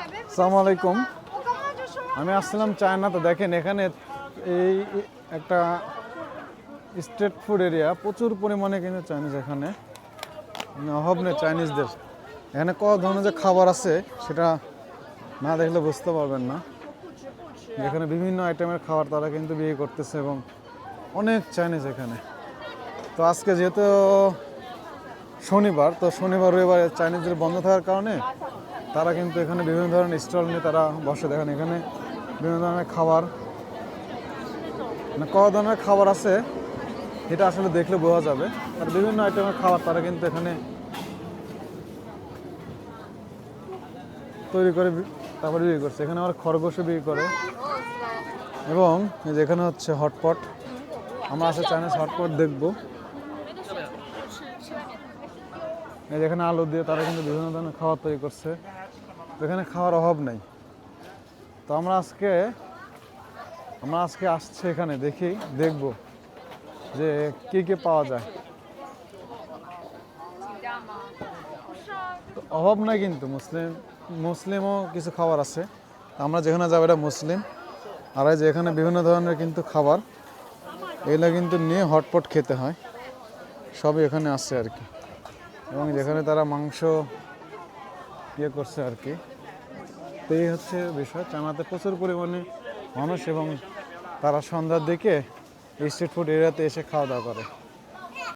আসসালামু আলাইকুম। আমি আসছিলাম চায়নাতে। দেখেন এখানে এই একটা স্ট্রিট ফুড এরিয়া, প্রচুর পরিমাণে কিন্তু চাইনিজ এখানে অভাব নেই চাইনিজদের। এখানে কত ধরনের যে খাবার আছে সেটা না দেখলে বুঝতে পারবেন না। এখানে বিভিন্ন আইটেমের খাবার তারা কিন্তু বিক্রি করতেছে এবং অনেক চাইনিজ এখানে। তো আজকে যেহেতু শনিবার, তো শনিবার রবিবার চাইনিজদের বন্ধ থাকার কারণে তারা কিন্তু এখানে বিভিন্ন ধরনের স্টল নিয়ে তারা বসে। দেখেন এখানে বিভিন্ন ধরনের খাবার, মানে কত ধরনের খাবার আছে এটা আসলে দেখলে বোঝা যাবে। আর বিভিন্ন আইটেমের খাবার তারা কিন্তু এখানে তৈরি করে তারপরে বিক্রি করছে। এখানে আবার খরগোশও বিক্রি করে এবং যেখানে হচ্ছে হটপট, আমরা আসলে চাইনিজ হটপট দেখবো। যেখানে আলু দিয়ে তারা কিন্তু বিভিন্ন ধরনের খাবার তৈরি করছে। এখানে খাওয়ার অভাব নেই। তো আমরা আজকে আসছি এখানে দেখবো যে কি কি পাওয়া যায়। তো অভাব নাই কিন্তু মুসলিমও কিছু খাবার আছে। আমরা যেখানে যাবো এটা মুসলিম, আর এই যে এখানে বিভিন্ন ধরনের কিন্তু খাবার, এগুলো কিন্তু নিয়ে হটপট খেতে হয়। সবই এখানে আছে আর কি। এবং যেখানে তারা মাংস ইয়ে করছে আর কি। তো এই হচ্ছে বিষয়। চায়নাতে প্রচুর পরিমাণে মানুষ এবং তারা সন্ধ্যার দিকে স্ট্রিট ফুড এরিয়াতে এসে খাওয়া দাওয়া করে।